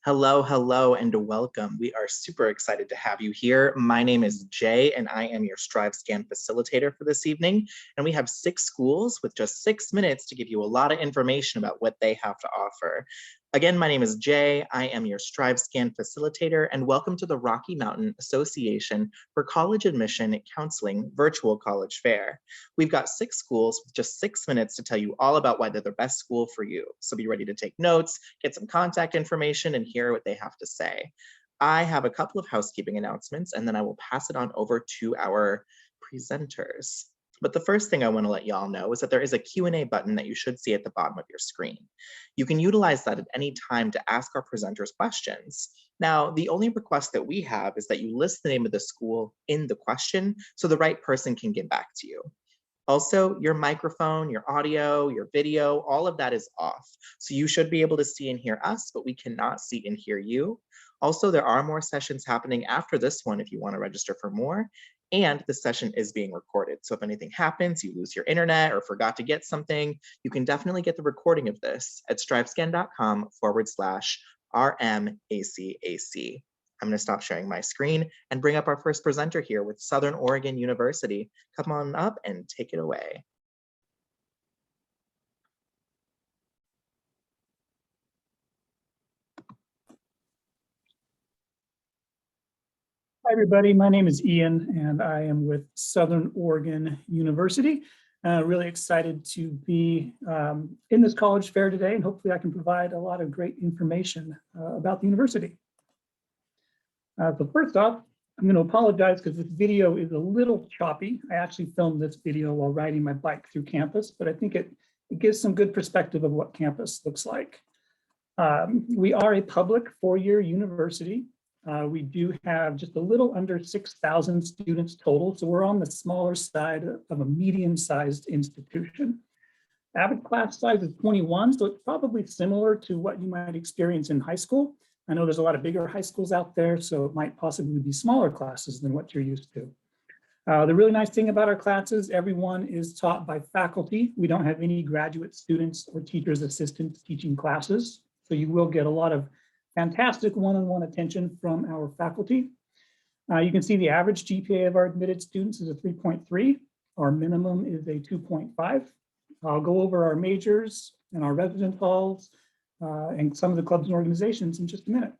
Hello, hello, and welcome. We are super excited to have you here. My name is Jay, and I am your StriveScan facilitator for this evening. And we have 6 schools with just 6 minutes to give you a lot of information about what they have to offer. Again, my name is Jay. I am your StriveScan facilitator, and welcome to the Rocky Mountain Association for College Admission Counseling Virtual College Fair. We've got 6 schools with just 6 minutes to tell you all about why they're the best school for you. So be ready to take notes, get some contact information, and hear what they have to say. I have a couple of housekeeping announcements, and then I will pass it on over to our presenters. But the first thing I want to let y'all know is that there is a Q&A button that you should see at the bottom of your screen. You can utilize that at any time to ask our presenters questions. Now, the only request that we have is that you list the name of the school in the question so the right person can get back to you. Also, your microphone, your audio, your video, all of that is off. So you should be able to see and hear us, but we cannot see and hear you. Also, there are more sessions happening after this one if you want to register for more. And the session is being recorded. So if anything happens, you lose your internet or forgot to get something, you can definitely get the recording of this at strivescan.com/RMACAC. I'm going to stop sharing my screen and bring up our first presenter here with Southern Oregon University. Come on up and take it away. Hi, everybody. My name is Ian, and I am with Southern Oregon University. Really excited to be in this college fair today, and hopefully I can provide a lot of great information about the university. So first off, I'm going to apologize because this video is a little choppy. I actually filmed this video while riding my bike through campus, but I think it gives some good perspective of what campus looks like. We are a public 4-year university. We do have just a little under 6,000 students total, so we're on the smaller side of a medium-sized institution. Average class size is 21, so it's probably similar to what you might experience in high school. I know there's a lot of bigger high schools out there, so it might possibly be smaller classes than what you're used to. The really nice thing about our classes, everyone is taught by faculty. We don't have any graduate students or teachers' assistants teaching classes, so you will get a lot of fantastic one-on-one attention from our faculty. You can see the average GPA of our admitted students is a 3.3. Our minimum is a 2.5. I'll go over our majors and our residence halls and some of the clubs and organizations in just a minute.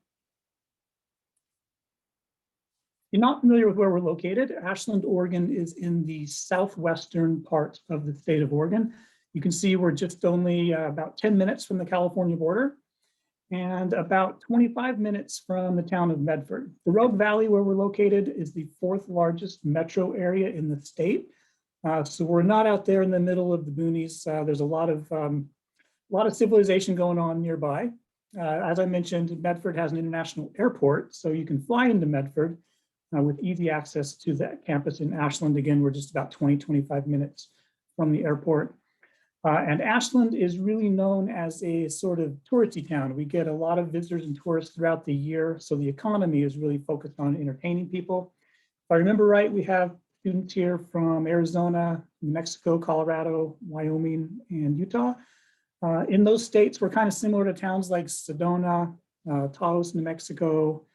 If you're not familiar with where we're located, Ashland, Oregon is in the southwestern part of the state of Oregon. You can see we're just only about 10 minutes from the California border, and about 25 minutes from the town of Medford. The Rogue Valley, where we're located, is the 4th largest metro area in the state. So we're not out there in the middle of the boonies. There's a lot of civilization going on nearby. As I mentioned, Medford has an international airport, so you can fly into Medford with easy access to the campus in Ashland. Again, we're just about 20-25 minutes from the airport. And Ashland is really known as a sort of touristy town. We get a lot of visitors and tourists throughout the year, so the economy is really focused on entertaining people. If I remember right, we have students here from Arizona, New Mexico, Colorado, Wyoming, and Utah. In those states, we're kind of similar to towns like Sedona, Taos, New Mexico,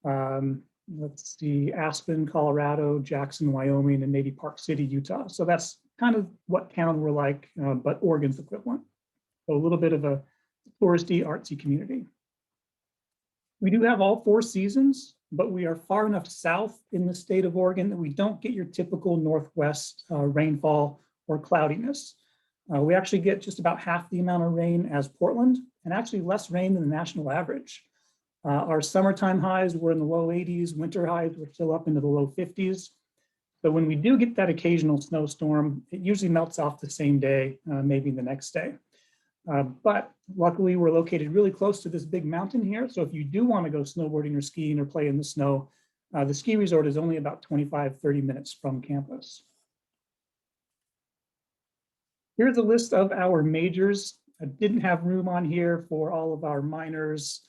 let's see, Aspen, Colorado, Jackson, Wyoming, and maybe Park City, Utah. So that's kind of what town we're like, but Oregon's equivalent. So a little bit of a touristy, artsy community. We do have all 4 seasons, but we are far enough south in the state of Oregon that we don't get your typical Northwest rainfall or cloudiness. We actually get just about half the amount of rain as Portland, and actually less rain than the national average. Our summertime highs were in the low 80s, winter highs were still up into the low 50s. So when we do get that occasional snowstorm, it usually melts off the same day, maybe the next day. But luckily, we're located really close to this big mountain here. So if you do want to go snowboarding or skiing or play in the snow, the ski resort is only about 25-30 minutes from campus. Here's a list of our majors. I didn't have room on here for all of our minors,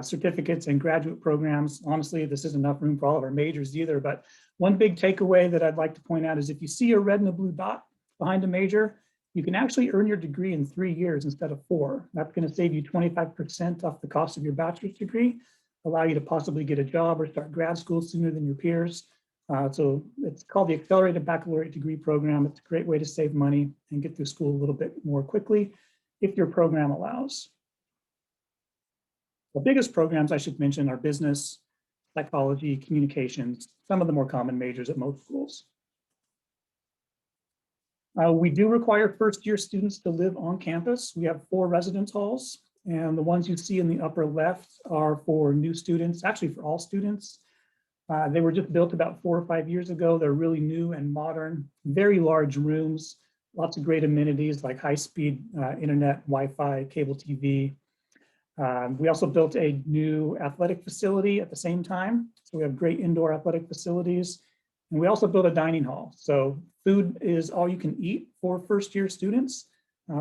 certificates, and graduate programs. Honestly, this isn't enough room for all of our majors either, but one big takeaway that I'd like to point out is if you see a red and a blue dot behind a major, You can actually earn your degree in 3 years instead of 4. That's going to save you 25% off the cost of your bachelor's degree, allow you to possibly get a job or start grad school sooner than your peers. So it's called the Accelerated Baccalaureate Degree Program. It's a great way to save money and get through school a little bit more quickly if your program allows. The biggest programs I should mention are business, psychology, communications, some of the more common majors at most schools. We do require first-year students to live on campus. We have 4 residence halls, and the ones you see in the upper left are for new students, actually for all students. They were just built about 4 or 5 years ago. They're really new and modern, very large rooms, lots of great amenities like high-speed internet, Wi-Fi, cable TV. We also built a new athletic facility at the same time. So we have great indoor athletic facilities. And we also built a dining hall. So food is all you can eat for first-year students.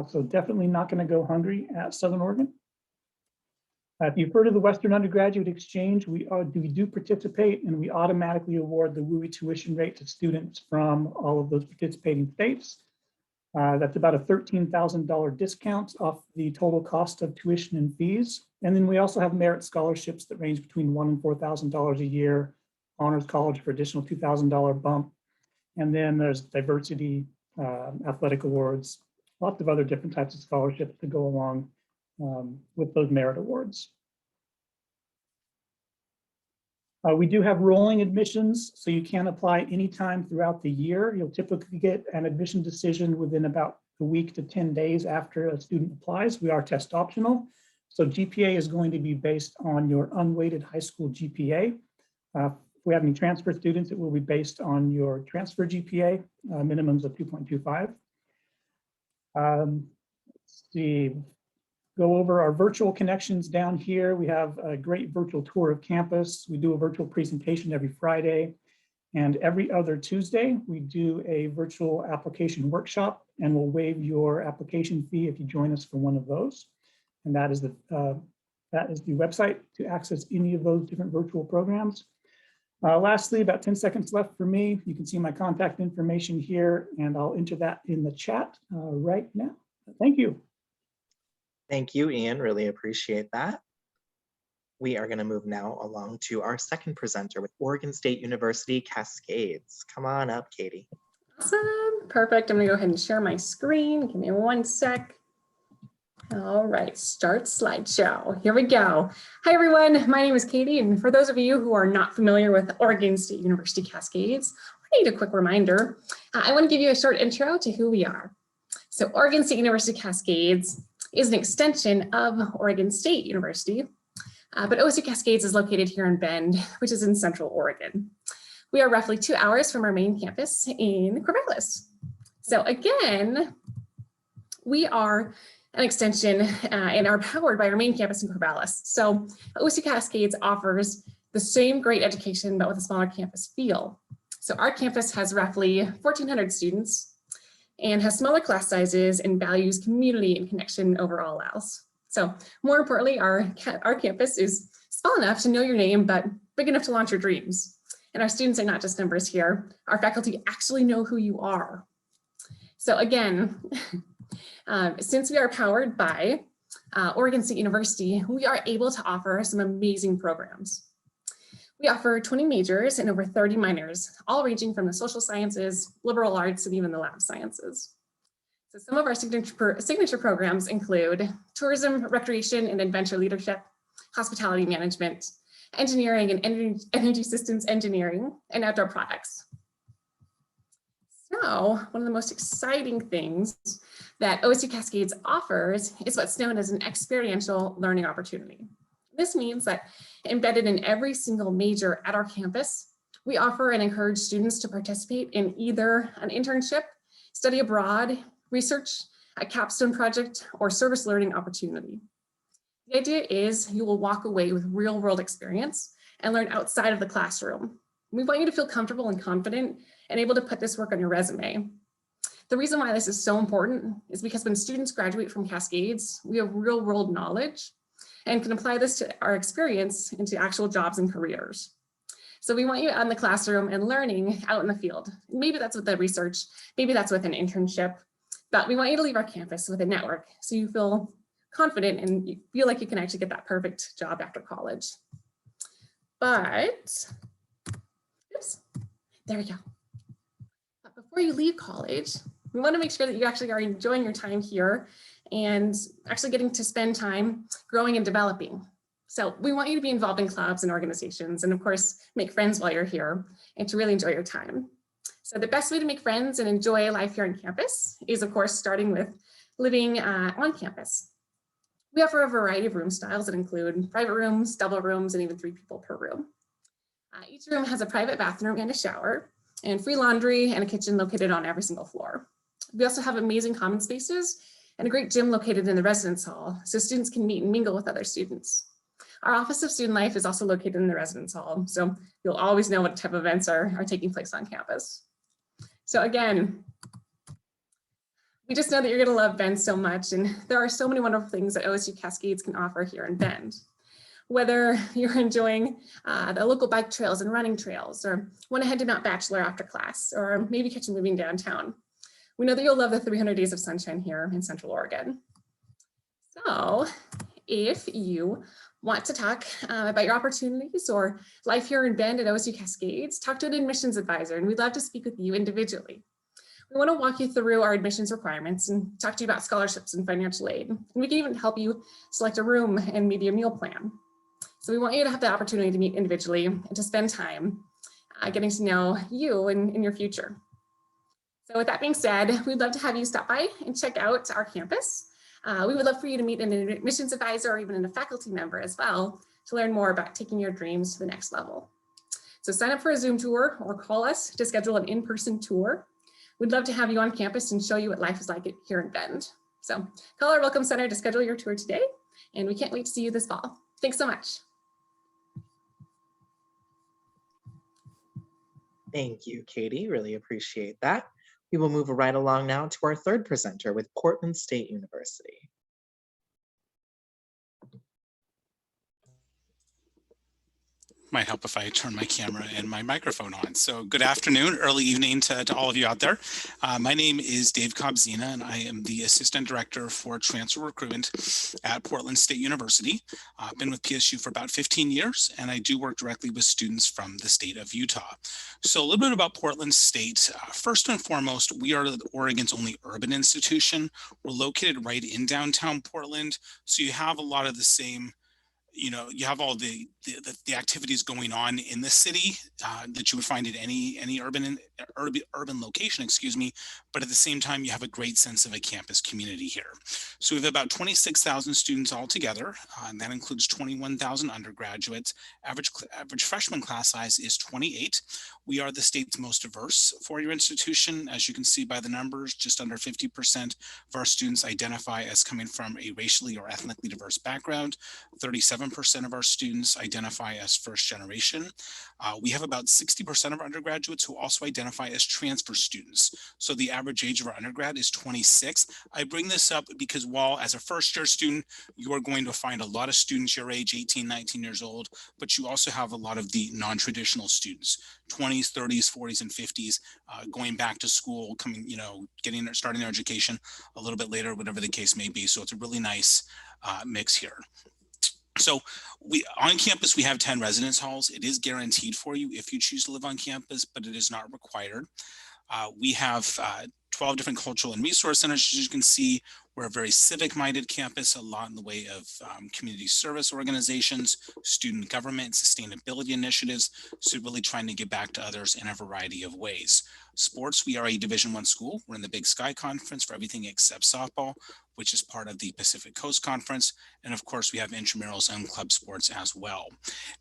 So definitely not going to go hungry at Southern Oregon. If you've heard of the Western Undergraduate Exchange, we do participate, and we automatically award the WUI tuition rate to students from all of those participating states. That's about a $13,000 discount off the total cost of tuition and fees. And then we also have merit scholarships that range between $1,000 and $4,000 a year, honors college for additional $2,000 bump. And then there's diversity, athletic awards, lots of other different types of scholarships to go along with those merit awards. We do have rolling admissions, so you can apply anytime throughout the year. You'll typically get an admission decision within about a week to 10 days after a student applies. We are test optional, so GPA is going to be based on your unweighted high school GPA. If we have any transfer students, it will be based on your transfer GPA, minimums of 2.25. Let's see. Go over our virtual connections down here. We have a great virtual tour of campus. We do a virtual presentation every Friday, and every other Tuesday, we do a virtual application workshop, and we'll waive your application fee if you join us for one of those. And that is the website to access any of those different virtual programs. Lastly, about 10 seconds left for me. You can see my contact information here, and I'll enter that in the chat right now. Thank you. Thank you, Ian. Really appreciate that. We are going to move now along to our second presenter with Oregon State University Cascades. Come on up, Katie. Awesome. Perfect. I'm going to go ahead and share my screen. Give me 1 sec. All right, start slideshow. Here we go. Hi, everyone. My name is Katie, and for those of you who are not familiar with Oregon State University Cascades, I need a quick reminder. I want to give you a short intro to who we are. So Oregon State University Cascades is an extension of Oregon State University, but OSU Cascades is located here in Bend, which is in Central Oregon. We are roughly 2 hours from our main campus in Corvallis. So again, we are an extension and are powered by our main campus in Corvallis. So OSU Cascades offers the same great education, but with a smaller campus feel. So our campus has roughly 1,400 students and has smaller class sizes and values community and connection over all else. So more importantly, our campus is small enough to know your name, but big enough to launch your dreams. And our students are not just numbers here. Our faculty actually know who you are. So again, since we are powered by Oregon State University, we are able to offer some amazing programs. We offer 20 majors and over 30 minors, all ranging from the social sciences, liberal arts, and even the lab sciences. So some of our signature programs include tourism, recreation, and adventure leadership, hospitality management, engineering and energy systems engineering, and outdoor products. So one of the most exciting things that OSU Cascades offers is what's known as an experiential learning opportunity. This means that embedded in every single major at our campus, we offer and encourage students to participate in either an internship, study abroad, research, a capstone project, or service learning opportunity. The idea is you will walk away with real world experience and learn outside of the classroom. We want you to feel comfortable and confident and able to put this work on your resume. The reason why this is so important is because when students graduate from Cascades, we have real world knowledge and can apply this to our experience into actual jobs and careers. So we want you out in the classroom and learning out in the field. Maybe that's with the research, maybe that's with an internship, But we want you to leave our campus with a network so you feel confident and you feel like you can actually get that perfect job after college. But, oops, there we go. But before you leave college, we want to make sure that you actually are enjoying your time here and actually getting to spend time growing and developing. So we want you to be involved in clubs and organizations, and of course, make friends while you're here and to really enjoy your time. So the best way to make friends and enjoy life here on campus is, of course, starting with living on campus. We offer a variety of room styles that include private rooms, double rooms, and even 3 people per room. Each room has a private bathroom and a shower, and free laundry and a kitchen located on every single floor. We also have amazing common spaces and a great gym located in the residence hall, so students can meet and mingle with other students. Our Office of Student Life is also located in the residence hall, so you'll always know what type of events are taking place on campus. So again, we just know that you're going to love Bend so much, and there are so many wonderful things that OSU Cascades can offer here in Bend. Whether you're enjoying the local bike trails and running trails, or want to head to Mount Bachelor after class, or maybe catch a moving downtown, we know that you'll love the 300 days of sunshine here in Central Oregon. So if you want to talk about your opportunities or life here in Bend at OSU Cascades, talk to an admissions advisor, and we'd love to speak with you individually. We want to walk you through our admissions requirements and talk to you about scholarships and financial aid. And we can even help you select a room and maybe a meal plan. So we want you to have the opportunity to meet individually and to spend time getting to know you in your future. So with that being said, we'd love to have you stop by and check out our campus. We would love for you to meet an admissions advisor or even a faculty member as well to learn more about taking your dreams to the next level. So sign up for a Zoom tour or call us to schedule an in-person tour. We'd love to have you on campus and show you what life is like here in Bend. So call our Welcome Center to schedule your tour today, and we can't wait to see you this fall. Thanks so much. Thank you, Katie. Really appreciate that. We will move right along now to our third presenter with Portland State University. Might help if I turn my camera and my microphone on. So good afternoon, early evening to all of you out there. My name is Dave Kobzina, and I am the Assistant Director for Transfer Recruitment at Portland State University. I've been with PSU for about 15 years, and I do work directly with students from the state of Utah. So a little bit about Portland State. First and foremost, we are Oregon's only urban institution. We're located right in downtown Portland, so you have a lot of the same, you have all the activities going on in the city that you would find at any urban location, but at the same time, you have a great sense of a campus community here. So we have about 26,000 students altogether, and that includes 21,000 undergraduates. Average freshman class size is 28. We are the state's most diverse four-year institution. As you can see by the numbers, just under 50% of our students identify as coming from a racially or ethnically diverse background. 37% of our students identify as first generation. We have about 60% of our undergraduates who also identify as transfer students. So the average age of our undergrad is 26. I bring this up because while as a first year student, you are going to find a lot of students your age, 18, 19 years old, but you also have a lot of the non-traditional students, 20s, 30s, 40s, and 50s, going back to school, starting their education a little bit later, whatever the case may be. So it's a really nice mix here. So on campus, we have 10 residence halls. It is guaranteed for you if you choose to live on campus, but it is not required. We have 12 different cultural and resource centers. As you can see, we're a very civic-minded campus, a lot in the way of community service organizations, student government, sustainability initiatives, so really trying to give back to others in a variety of ways. Sports, we are a Division I school. We're in the Big Sky Conference for everything except softball, which is part of the Pacific Coast Conference. And of course, we have intramurals and club sports as well.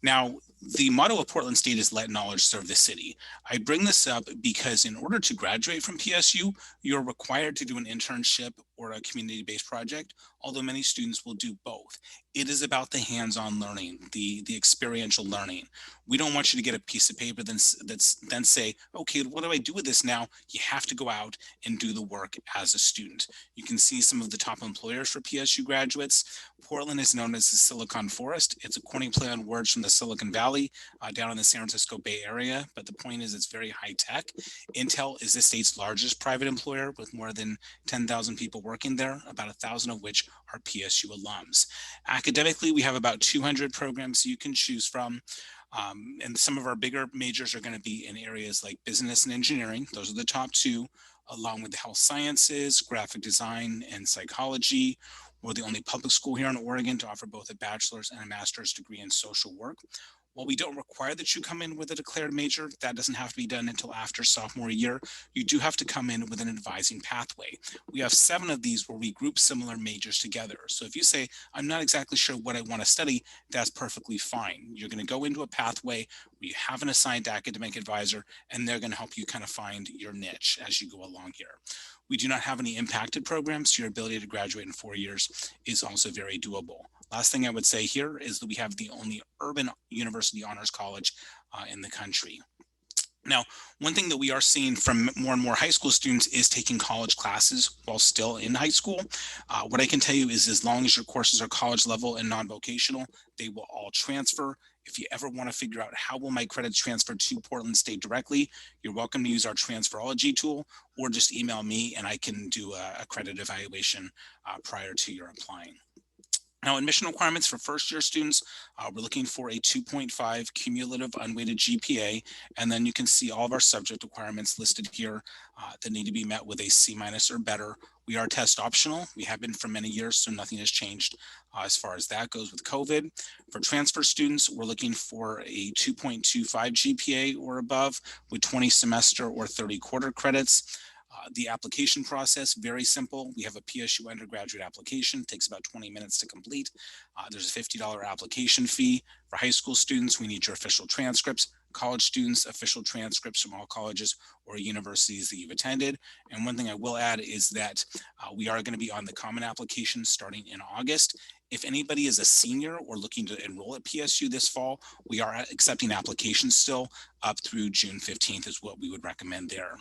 Now, the motto of Portland State is let knowledge serve the city. I bring this up because in order to graduate from PSU, you're required to do an internship or a community-based project, although many students will do both. It is about the hands-on learning, the experiential learning. We don't want you to get a piece of paper then say, okay, what do I do with this now? You have to go out and do the work as a student. You can see some of the top top employers for PSU graduates. Portland is known as the Silicon Forest. It's a corny play on words from the Silicon Valley down in the San Francisco Bay Area, but the point is it's very high tech. Intel is the state's largest private employer with more than 10,000 people working there, about 1,000 of which are PSU alums. Academically, we have about 200 programs you can choose from. And some of our bigger majors are going to be in areas like business and engineering. Those are the top two, along with the health sciences, graphic design, and psychology. We're the only public school here in Oregon to offer both a bachelor's and a master's degree in social work. While we don't require that you come in with a declared major, that doesn't have to be done until after sophomore year. You do have to come in with an advising pathway. We have 7 of these where we group similar majors together. So if you say, I'm not exactly sure what I want to study, that's perfectly fine. You're going to go into a pathway where you have an assigned academic advisor, and they're going to help you kind of find your niche as you go along here. We do not have any impacted programs, so your ability to graduate in 4 years is also very doable. Last thing I would say here is that we have the only urban university honors college in the country. Now, one thing that we are seeing from more and more high school students is taking college classes while still in high school. What I can tell you is as long as your courses are college level and non-vocational, they will all transfer. If you ever want to figure out how will my credits transfer to Portland State directly, you're welcome to use our Transferology tool, or just email me and I can do a credit evaluation prior to your applying. Now, admission requirements for first-year students, we're looking for a 2.5 cumulative unweighted GPA, and then you can see all of our subject requirements listed here that need to be met with a C- or better. We are test optional. We have been for many years, so nothing has changed as far as that goes with COVID. For transfer students, we're looking for a 2.25 GPA or above with 20 semester or 30 quarter credits. The application process, very simple. We have a PSU undergraduate application, takes about 20 minutes to complete. There's a $50 application fee. For high school students, we need your official transcripts. College students, official transcripts from all colleges or universities that you've attended. And one thing I will add is that we are going to be on the common application starting in August. If anybody is a senior or looking to enroll at PSU this fall, we are accepting applications still up through June 15th is what we would recommend there.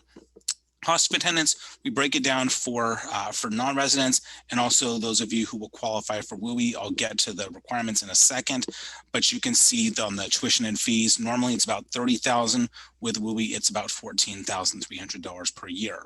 Cost of attendance, we break it down for non-residents and also those of you who will qualify for WUI. I'll get to the requirements in a second, but you can see on the tuition and fees, normally it's about $30,000. With WUI, it's about $14,300 per year.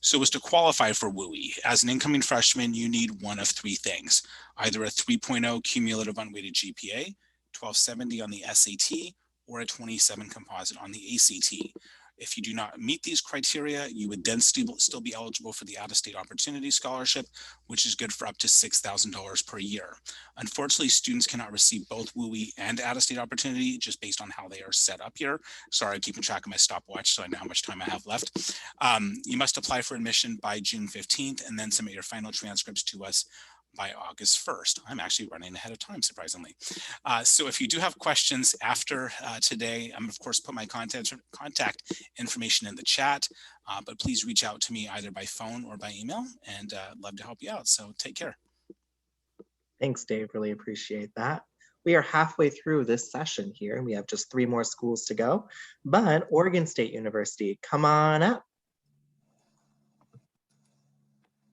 So as to qualify for WUI, as an incoming freshman, you need one of 3 things, either a 3.0 cumulative unweighted GPA, 1270 on the SAT, or a 27 composite on the ACT. If you do not meet these criteria, you would then still be eligible for the out-of-state opportunity scholarship, which is good for up to $6,000 per year. Unfortunately, students cannot receive both WUI and out-of-state opportunity just based on how they are set up here. Sorry, I'm keeping track of my stopwatch so I know how much time I have left. You must apply for admission by June 15th and then submit your final transcripts to us by August 1st. I'm actually running ahead of time, surprisingly. So if you do have questions after today, I'm of course put my contact information in the chat, but please reach out to me either by phone or by email, and love to help you out. So take care. Thanks, Dave. Really appreciate that. We are halfway through this session here, and we have just 3 more schools to go. But Oregon State University, come on up.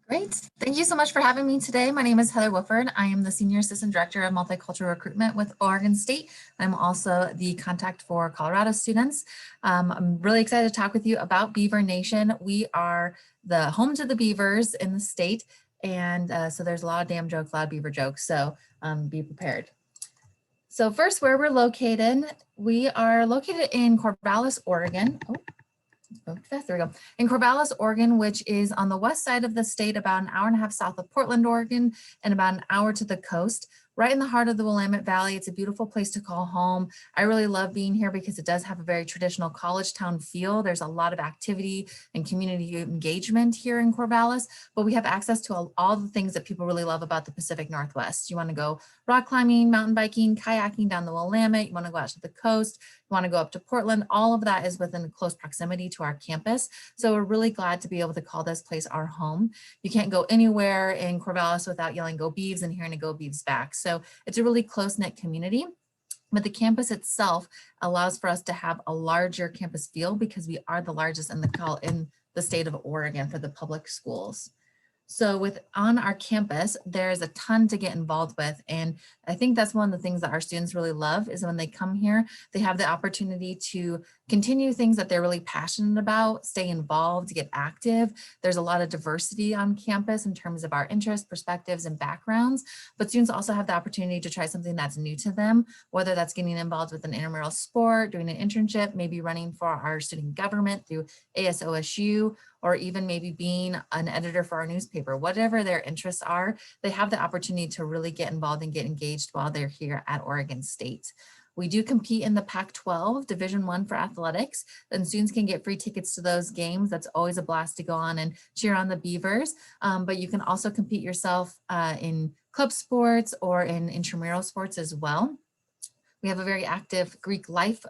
Great. Thank you so much for having me today. My name is Heather Woodford. I am the Senior Assistant Director of Multicultural Recruitment with Oregon State. I'm also the contact for Colorado students. I'm really excited to talk with you about Beaver Nation. We are the home to the Beavers in the state. And so there's a lot of dam jokes, a lot of Beaver jokes. So be prepared. So first, where we're located, we are located in Corvallis, Oregon. There we go. In Corvallis, Oregon, which is on the west side of the state, about an hour and a half south of Portland, Oregon, and about an hour to the coast, right in the heart of the Willamette Valley. It's a beautiful place to call home. I really love being here because it does have a very traditional college town feel. There's a lot of activity and community engagement here in Corvallis, but we have access to all the things that people really love about the Pacific Northwest. You want to go rock climbing, mountain biking, kayaking down the Willamette, you want to go out to the coast, you want to go up to Portland, all of that is within close proximity to our campus. So we're really glad to be able to call this place our home. You can't go anywhere in Corvallis without yelling "Go Beavs" and hearing a "Go Beavs" back. So it's a really close-knit community. But the campus itself allows for us to have a larger campus feel because we are the largest in the state of Oregon for the public schools. So on our campus, there's a ton to get involved with. And I think that's one of the things that our students really love is when they come here, they have the opportunity to continue things that they're really passionate about, stay involved, get active. There's a lot of diversity on campus in terms of our interests, perspectives, and backgrounds. But students also have the opportunity to try something that's new to them, whether that's getting involved with an intramural sport, doing an internship, maybe running for our student government through OSU, or even maybe being an editor for our newspaper. Whatever their interests are, they have the opportunity to really get involved and get engaged while they're here at Oregon State. We do compete in the Pac-12 Division I for athletics, and students can get free tickets to those games. That's always a blast to go on and cheer on the Beavers. But you can also compete yourself in club sports or in intramural sports as well. We have a very active Greek life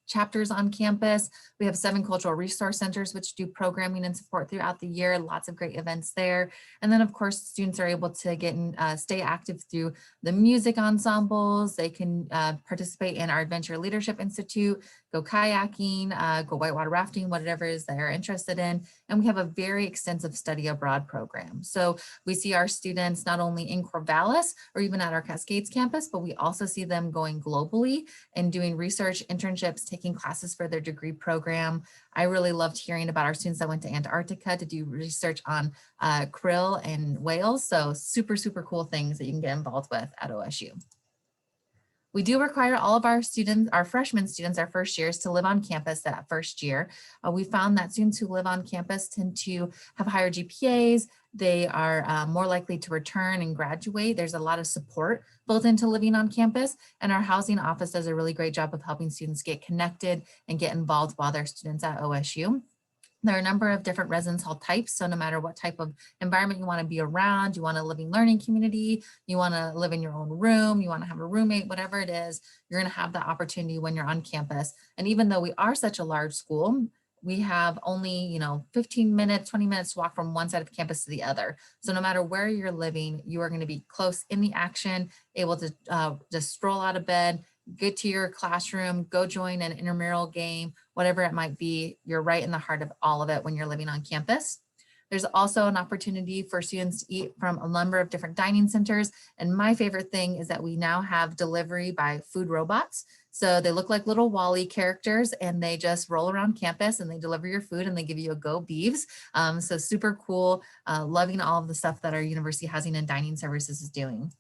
chapters on campus. We have 7 cultural resource centers, which do programming and support throughout the year. Lots of great events there. And then of course, students are able to get and stay active through the music ensembles. They can participate in our Adventure Leadership Institute, go kayaking, go whitewater rafting, whatever it is they're interested in. And we have a very extensive study abroad program. So we see our students not only in Corvallis or even at our Cascades campus, but we also see them going globally and doing research internships, taking classes for their degree program. I really loved hearing about our students that went to Antarctica to do research on krill and whales. So super, super cool things that you can get involved with at OSU. We do require all of our students, our freshman students, our first years, to live on campus that first year. We found that students who live on campus tend to have higher GPAs. They are more likely to return and graduate. There's a lot of support built into living on campus, and our housing office does a really great job of helping students get connected and get involved while they're students at OSU. There are a number of different residence hall types. So no matter what type of environment you want to be around, you want a living learning community, you want to live in your own room, you want to have a roommate, whatever it is, you're going to have the opportunity when you're on campus. And even though we are such a large school, we have only, 15 minutes, 20 minutes to walk from one side of the campus to the other. So no matter where you're living, you are going to be close in the action, able to just stroll out of bed, get to your classroom, go join an intramural game, whatever it might be. You're right in the heart of all of it when you're living on campus. There's also an opportunity for students to eat from a number of different dining centers. And my favorite thing is that we now have delivery by food robots. So they look like little Wall-E characters and they just roll around campus and they deliver your food and they give you a go Beavs. So super cool, loving all of the stuff that our university housing and dining services is doing.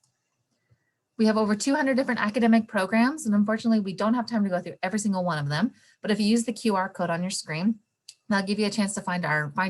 We have over 200 different academic programs, and unfortunately, we don't have time to go through every single one of them. But if you use the QR code on your screen, that'll give you a chance to find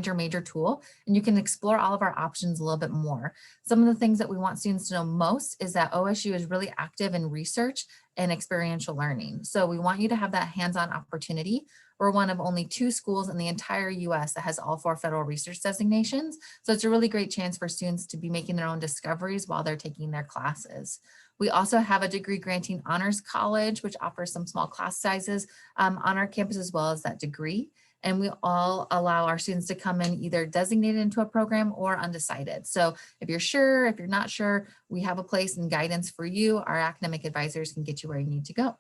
your major tool, and you can explore all of our options a little bit more. Some of the things that we want students to know most is that OSU is really active in research and experiential learning. So we want you to have that hands-on opportunity. We're one of only 2 schools in the entire US that has all 4 federal research designations. So it's a really great chance for students to be making their own discoveries while they're taking their classes. We also have a degree granting honors college, which offers some small class sizes on our campus as well as that degree. And we all allow our students to come in either designated into a program or undecided. So if you're sure, if you're not sure, we have a place and guidance for you. Our academic advisors can get you where you need to go.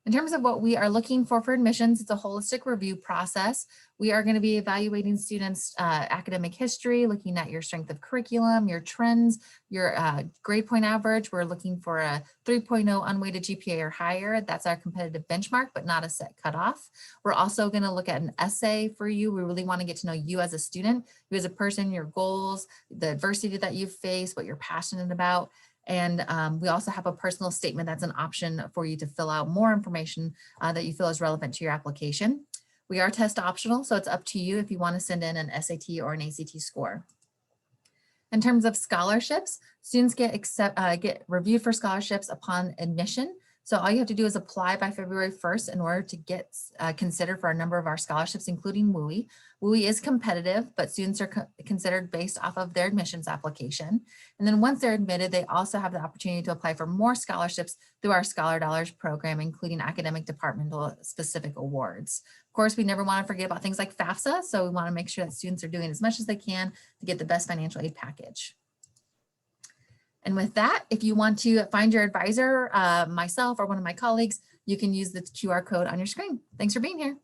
In terms of what we are looking for admissions, it's a holistic review process. We are going to be evaluating students' academic history, looking at your strength of curriculum, your trends, your grade point average. We're looking for a 3.0 unweighted GPA or higher. That's our competitive benchmark, but not a set cutoff. We're also going to look at an essay for you. We really want to get to know you as a student, you as a person, your goals, the adversity that you face, what you're passionate about. And we also have a personal statement that's an option for you to fill out more information that you feel is relevant to your application. We are test optional, so it's up to you if you want to send in an SAT or an ACT score. In terms of scholarships, students get reviewed for scholarships upon admission. So all you have to do is apply by February 1st in order to get considered for a number of our scholarships, including WUI. WUI is competitive, but students are considered based off of their admissions application. And then once they're admitted, they also have the opportunity to apply for more scholarships through our Scholar Dollars program, including academic departmental specific awards. Of course, we never want to forget about things like FAFSA, so we want to make sure that students are doing as much as they can to get the best financial aid package. And with that, if you want to find your advisor, myself or one of my colleagues, you can use the QR code on your screen. Thanks for being here.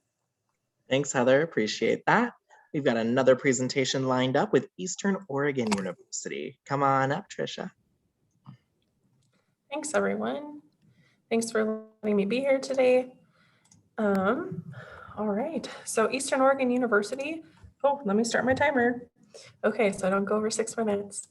Thanks, Heather. Appreciate that. We've got another presentation lined up with Eastern Oregon University. Come on up, Trisha. Thanks, everyone. Thanks for letting me be here today. All right, so Eastern Oregon University. Oh, let me start my timer. Okay, so I don't go over 6 minutes.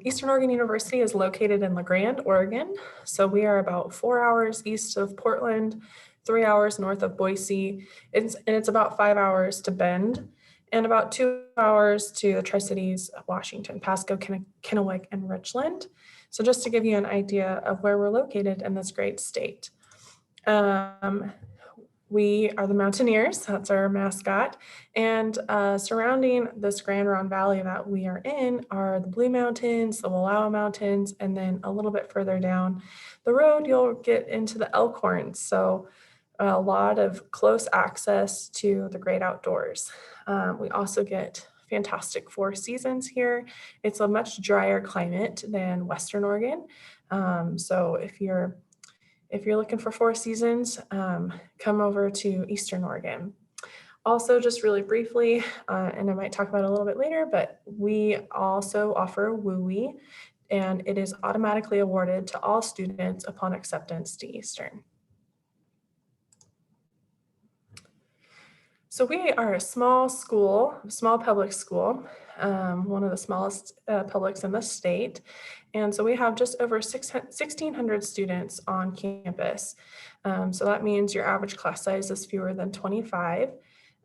Eastern Oregon University is located in La Grande, Oregon. So we are about 4 hours east of Portland, 3 hours north of Boise. It's about 5 hours to Bend and about 2 hours to the Tri-Cities of Washington, Pasco, Kennewick, and Richland. So just to give you an idea of where we're located in this great state. We are the Mountaineers, that's our mascot, and surrounding this Grand Ronde Valley that we are in are the Blue Mountains, the Wallowa Mountains, and then a little bit further down the road, you'll get into the Elkhorns. So a lot of close access to the great outdoors. We also get fantastic 4 seasons here. It's a much drier climate than Western Oregon. So if you're looking for 4 seasons, come over to Eastern Oregon. Also, just really briefly, and I might talk about it a little bit later, but we also offer WUI, and it is automatically awarded to all students upon acceptance to Eastern. So we are a small school, small public school, one of the smallest publics in the state. And so we have just over 1,600 students on campus. So that means your average class size is fewer than 25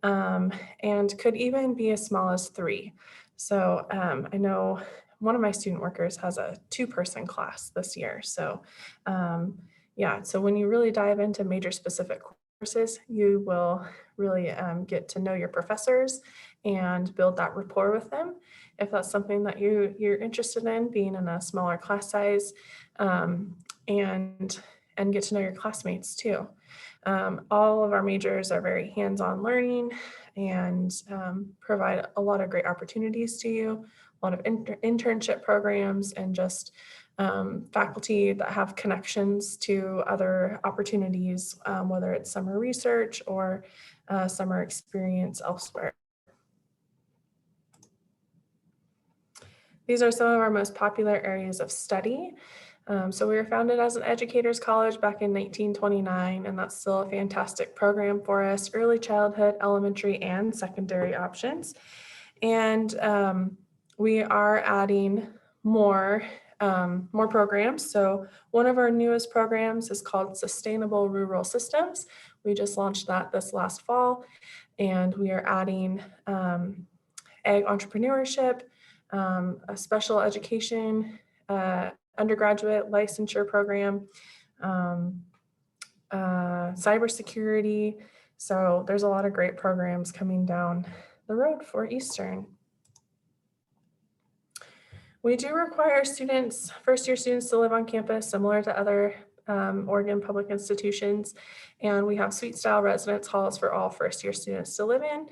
and could even be as small as 3. So I know one of my student workers has a 2-person class this year. So yeah, so when you really dive into major specific courses, you will really get to know your professors and build that rapport with them. If that's something that you're interested in, being in a smaller class size, and get to know your classmates too. All of our majors are very hands-on learning and provide a lot of great opportunities to you, a lot of internship programs, and just faculty that have connections to other opportunities, whether it's summer research or summer experience elsewhere. These are some of our most popular areas of study. So we were founded as an educators college back in 1929, and that's still a fantastic program for us, early childhood, elementary, and secondary options. And we are adding more programs. So one of our newest programs is called Sustainable Rural Systems. We just launched that this last fall, and we are adding ag entrepreneurship, a special education, undergraduate licensure program, cybersecurity. So there's a lot of great programs coming down the road for Eastern. We do require students, first-year students, to live on campus similar to other Oregon public institutions. And we have suite-style residence halls for all first-year students to live in.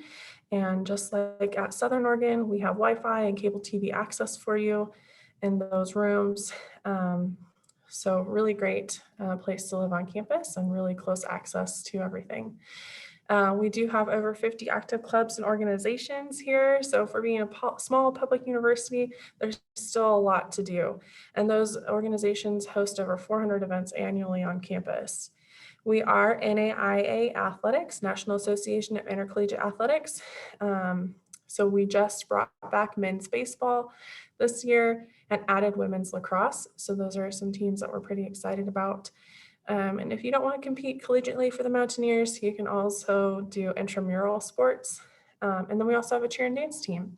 And just like at Southern Oregon, we have Wi-Fi and cable TV access for you in those rooms. So really great place to live on campus and really close access to everything. We do have over 50 active clubs and organizations here. So for being a small public university, there's still a lot to do. And those organizations host over 400 events annually on campus. We are NAIA Athletics, National Association of Intercollegiate Athletics. So we just brought back men's baseball this year and added women's lacrosse. So those are some teams that we're pretty excited about. And if you don't want to compete collegiately for the Mountaineers, you can also do intramural sports. And then we also have a cheer and dance team.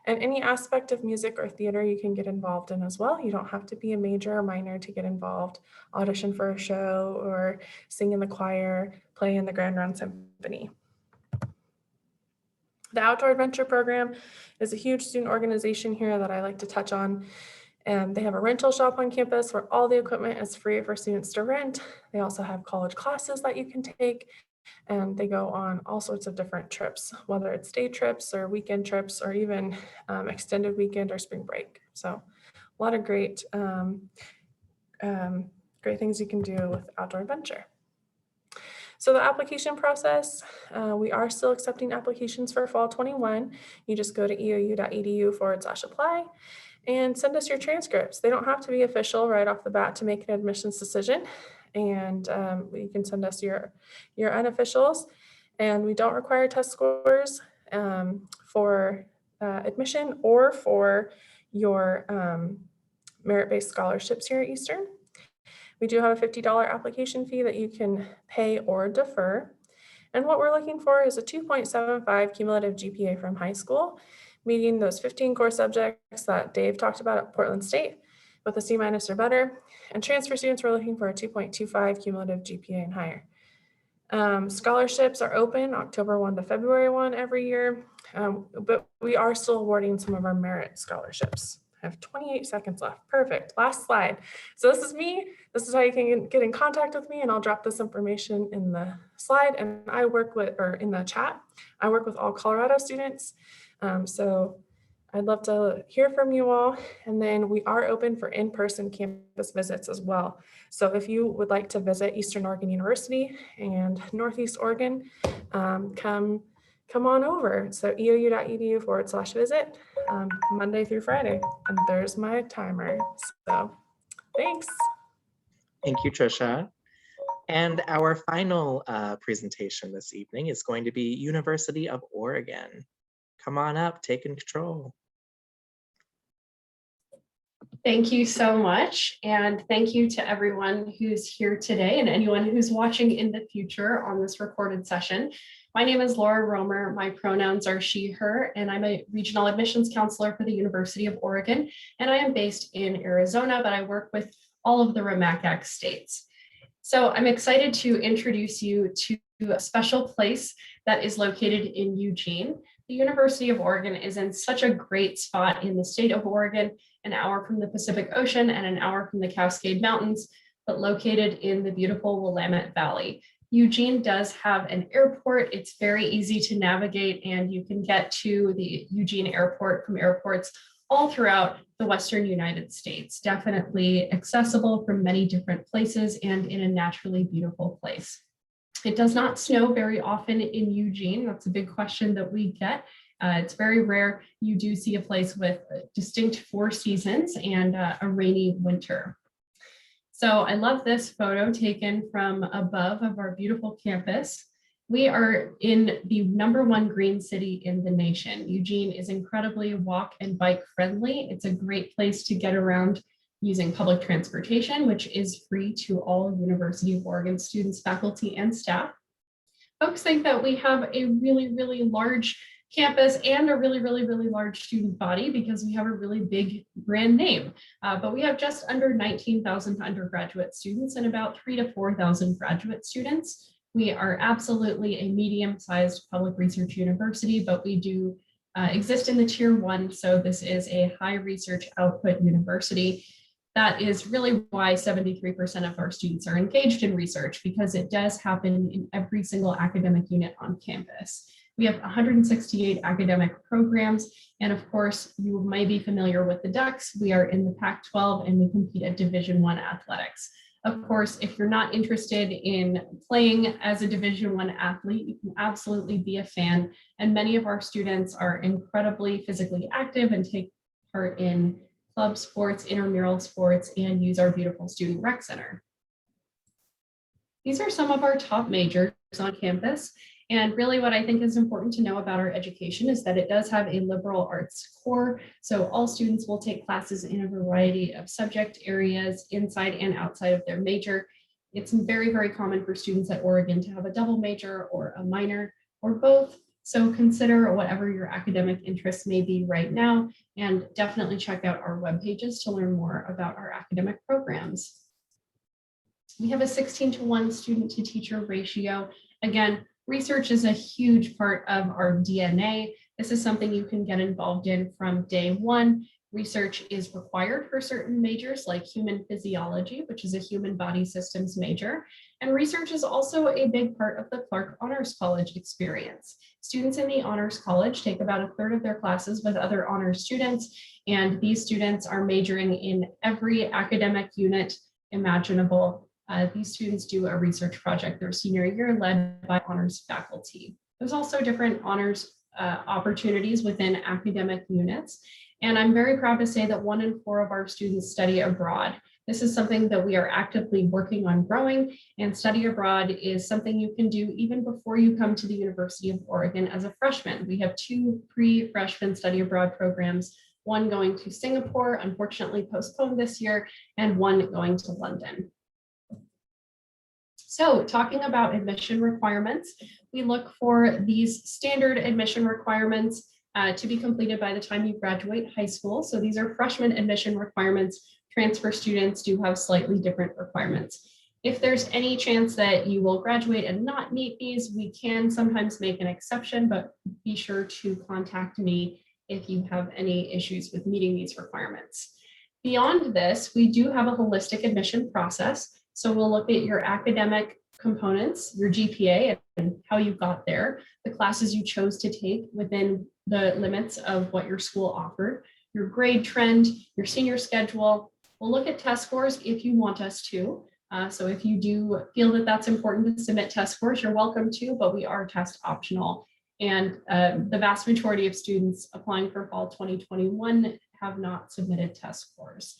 And any aspect of music or theater you can get involved in as well. You don't have to be a major or minor to get involved, audition for a show or sing in the choir, play in the Grand Ronde Symphony. The Outdoor Adventure Program is a huge student organization here that I like to touch on. And they have a rental shop on campus where all the equipment is free for students to rent. They also have college classes that you can take, and they go on all sorts of different trips, whether it's day trips or weekend trips or even extended weekend or spring break. So a lot of great things you can do with Outdoor Adventure. So the application process, we are still accepting applications for fall 21. You just go to eou.edu/apply and send us your transcripts. They don't have to be official right off the bat to make an admissions decision. And you can send us your unofficials. And we don't require test scores for admission or for your merit-based scholarships here at Eastern. We do have a $50 application fee that you can pay or defer. And what we're looking for is a 2.75 cumulative GPA from high school, meeting those 15 core subjects that Dave talked about at Portland State with a C- or better. And transfer students, we're looking for a 2.25 cumulative GPA and higher. Scholarships are open October 1 to February 1 every year, but we are still awarding some of our merit scholarships. I have 28 seconds left. Perfect. Last slide. So this is me. This is how you can get in contact with me, and I'll drop this information in the slide. And I work with, or in the chat, I work with all Colorado students. So I'd love to hear from you all. And then we are open for in-person campus visits as well. So if you would like to visit Eastern Oregon University and Northeast Oregon, come on over. So eou.edu/visit Monday through Friday. And there's my timer. So thanks. Thank you, Trisha. And our final presentation this evening is going to be University of Oregon. Come on up, take control. Thank you so much. And thank you to everyone who's here today and anyone who's watching in the future on this recorded session. My name is Laura Romer. My pronouns are she, her, and I'm a regional admissions counselor for the University of Oregon. And I am based in Arizona, but I work with all of the RMACAC states. So I'm excited to introduce you to a special place that is located in Eugene. The University of Oregon is in such a great spot in the state of Oregon, an hour from the Pacific Ocean and an hour from the Cascade Mountains, but located in the beautiful Willamette Valley. Eugene does have an airport. It's very easy to navigate, and you can get to the Eugene airport from airports all throughout the Western United States. Definitely accessible from many different places and in a naturally beautiful place. It does not snow very often in Eugene. That's a big question that we get. It's very rare you do see a place with distinct 4 seasons and a rainy winter. So I love this photo taken from above of our beautiful campus. We are in the #1 green city in the nation. Eugene is incredibly walk and bike friendly. It's a great place to get around using public transportation, which is free to all University of Oregon students, faculty, and staff. Folks think that we have a really, really large campus and a really, really, really large student body because we have a really big brand name. But we have just under 19,000 undergraduate students and about 3,000 to 4,000 graduate students. We are absolutely a medium-sized public research university, but we do exist in the Tier 1, so this is a high research output university. That is really why 73% of our students are engaged in research, because it does happen in every single academic unit on campus. We have 168 academic programs, and of course, you might be familiar with the Ducks. We are in the Pac-12 and we compete at Division I athletics. Of course, if you're not interested in playing as a Division I athlete, you can absolutely be a fan. And many of our students are incredibly physically active and take part in club sports, intramural sports, and use our beautiful student rec center. These are some of our top majors on campus. And really what I think is important to know about our education is that it does have a liberal arts core. So all students will take classes in a variety of subject areas inside and outside of their major. It's very, very common for students at Oregon to have a double major or a minor or both. So consider whatever your academic interests may be right now, and definitely check out our web pages to learn more about our academic programs. We have a 16:1 student to teacher ratio. Again, research is a huge part of our DNA. This is something you can get involved in from day one. Research is required for certain majors like human physiology, which is a human body systems major. And research is also a big part of the Clark Honors College experience. Students in the Honors College take about 1/3 of their classes with other honors students, and these students are majoring in every academic unit imaginable These students do a research project their senior year led by honors faculty. There's also different honors opportunities within academic units. And I'm very proud to say that 1 in 4 of our students study abroad. This is something that we are actively working on growing, and study abroad is something you can do even before you come to the University of Oregon as a freshman. We have 2 pre-freshman study abroad programs, one going to Singapore, unfortunately postponed this year, and one going to London. So talking about admission requirements, we look for these standard admission requirements to be completed by the time you graduate high school. So these are freshman admission requirements. Transfer students do have slightly different requirements. If there's any chance that you will graduate and not meet these, we can sometimes make an exception, but be sure to contact me if you have any issues with meeting these requirements. Beyond this, we do have a holistic admission process. So we'll look at your academic components, your GPA and how you got there, the classes you chose to take within the limits of what your school offered, your grade trend, your senior schedule. We'll look at test scores if you want us to. So if you do feel that that's important to submit test scores, you're welcome to, but we are test optional. And the vast majority of students applying for fall 2021 have not submitted test scores.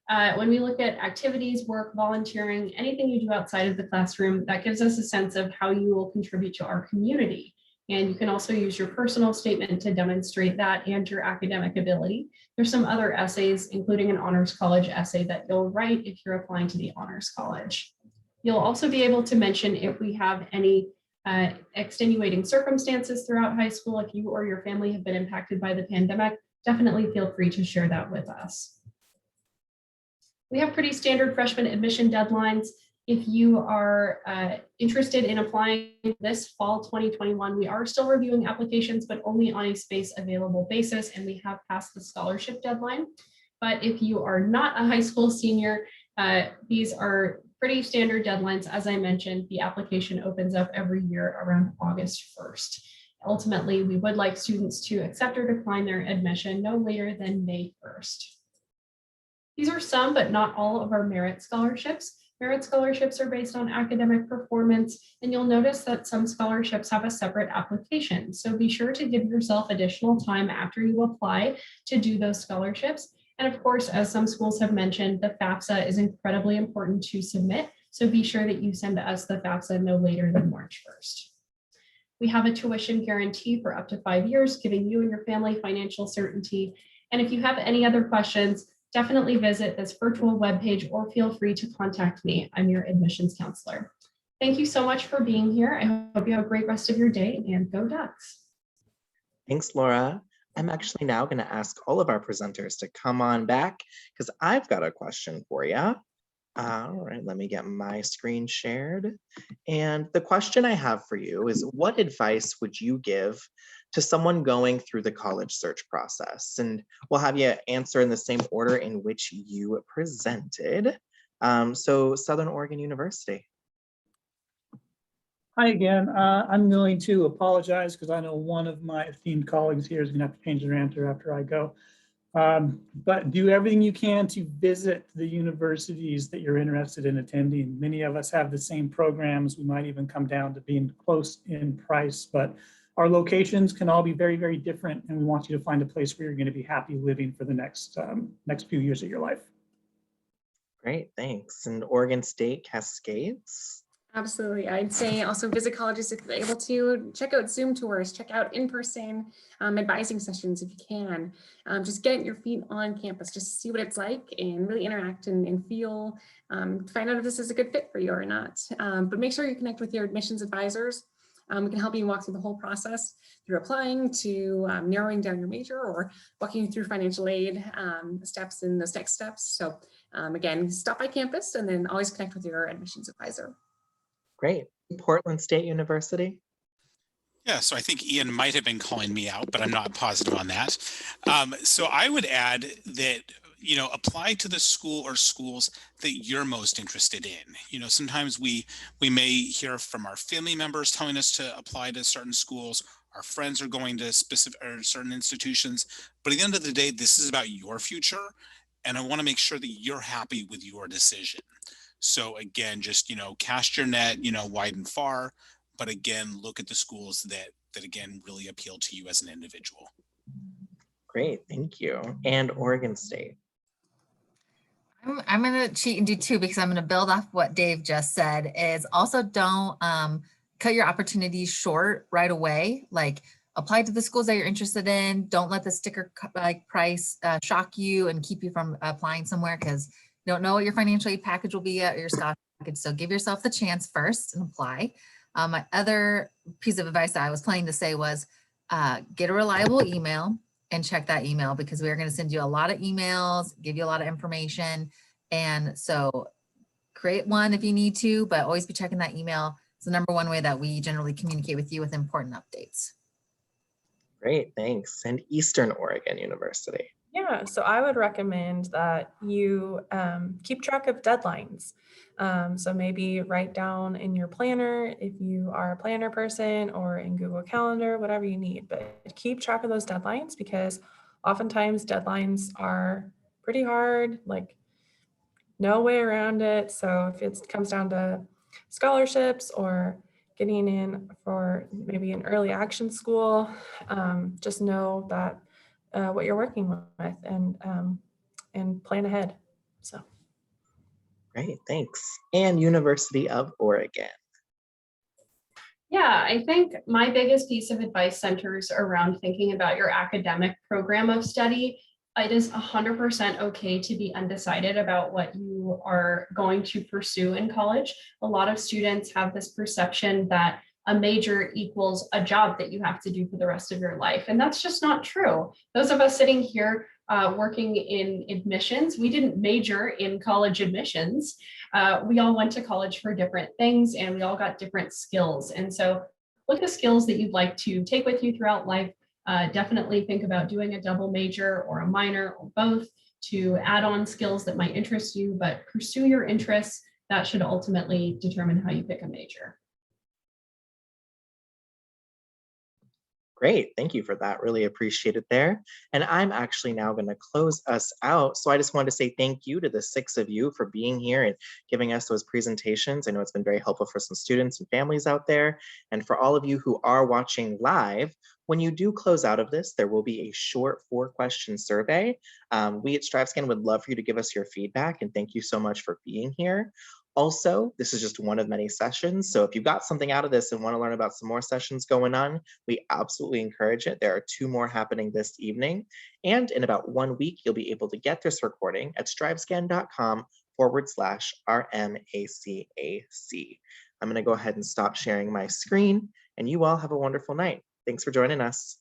When we look at activities, work, volunteering, anything you do outside of the classroom, that gives us a sense of how you will contribute to our community. And you can also use your personal statement to demonstrate that and your academic ability. There's some other essays, including an honors college essay that you'll write if you're applying to the honors college. You'll also be able to mention if we have any extenuating circumstances throughout high school. If you or your family have been impacted by the pandemic, definitely feel free to share that with us. We have pretty standard freshman admission deadlines. If you are interested in applying this fall 2021, we are still reviewing applications, but only on a space available basis, and we have passed the scholarship deadline. But if you are not a high school senior, these are pretty standard deadlines. As I mentioned, the application opens up every year around August 1st. Ultimately, we would like students to accept or decline their admission no later than May 1st. These are some, but not all of our merit scholarships. Merit scholarships are based on academic performance, and you'll notice that some scholarships have a separate application. So be sure to give yourself additional time after you apply to do those scholarships. And of course, as some schools have mentioned, the FAFSA is incredibly important to submit. So be sure that you send us the FAFSA no later than March 1st. We have a tuition guarantee for up to 5 years, giving you and your family financial certainty. And if you have any other questions, definitely visit this virtual webpage or feel free to contact me. I'm your admissions counselor. Thank you so much for being here. I hope you have a great rest of your day, and go Ducks. Thanks, Laura. I'm actually now going to ask all of our presenters to come on back because I've got a question for you. All right, let me get my screen shared. And the question I have for you is, what advice would you give to someone going through the college search process? And we'll have you answer in the same order in which you presented. So Southern Oregon University. Hi again. I'm going to apologize because I know one of my esteemed colleagues here is going to have to change their answer after I go. But do everything you can to visit the universities that you're interested in attending. Many of us have the same programs. We might even come down to being close in price, but our locations can all be very, very different. And we want you to find a place where you're going to be happy living for the next few years of your life. Great, thanks. And Oregon State Cascades. Absolutely. I'd say also visit colleges if you're able to. Check out Zoom tours, check out in-person advising sessions if you can. Just get your feet on campus, just see what it's like and really interact and feel, find out if this is a good fit for you or not. But make sure you connect with your admissions advisors. We can help you walk through the whole process through applying to narrowing down your major or walking you through financial aid steps and those next steps. So again, stop by campus and then always connect with your admissions advisor. Great. Portland State University. Yeah, so I think Ian might have been calling me out, but I'm not positive on that. So I would add that, apply to the school or schools that you're most interested in. Sometimes we may hear from our family members telling us to apply to certain schools. Our friends are going to specific or certain institutions, but at the end of the day, this is about your future. And I want to make sure that you're happy with your decision. So again, just, cast your net, wide and far, but again, look at the schools that again really appeal to you as an individual. Great, thank you. And Oregon State. I'm going to cheat and do two because I'm going to build off what Dave just said is also don't cut your opportunities short right away. Like apply to the schools that you're interested in. Don't let the sticker price shock you and keep you from applying somewhere because you don't know what your financial aid package will be at or your scholarship package. So give yourself the chance first and apply. My other piece of advice that I was planning to say was get a reliable email and check that email because we are going to send you a lot of emails, give you a lot of information. And so create one if you need to, but always be checking that email. It's the number one way that we generally communicate with you with important updates. Great, thanks. And Eastern Oregon University. Yeah, so I would recommend that you keep track of deadlines. So maybe write down in your planner if you are a planner person or in Google Calendar, whatever you need, but keep track of those deadlines because oftentimes deadlines are pretty hard, like no way around it. So if it comes down to scholarships or getting in for maybe an early action school, just know that what you're working with and plan ahead. So Great, thanks. And University of Oregon. Yeah, I think my biggest piece of advice centers around thinking about your academic program of study. It is 100% okay to be undecided about what you are going to pursue in college. A lot of students have this perception that a major equals a job that you have to do for the rest of your life. And that's just not true. Those of us sitting here working in admissions, we didn't major in college admissions. We all went to college for different things and we all got different skills. And so look at the skills that you'd like to take with you throughout life. Definitely think about doing a double major or a minor or both to add on skills that might interest you, but pursue your interests. That should ultimately determine how you pick a major. Great, thank you for that. Really appreciate it there. And I'm actually now going to close us out. So I just wanted to say thank you to the 6 of you for being here and giving us those presentations. I know it's been very helpful for some students and families out there. And for all of you who are watching live, when you do close out of this, there will be a short 4-question survey. We at StriveScan would love for you to give us your feedback and thank you so much for being here. Also, this is just one of many sessions. So if you got something out of this and want to learn about some more sessions going on, we absolutely encourage it. There are 2 more happening this evening. And in about 1 week, you'll be able to get this recording at strivescan.com/RMACAC. I'm going to go ahead and stop sharing my screen and you all have a wonderful night. Thanks for joining us.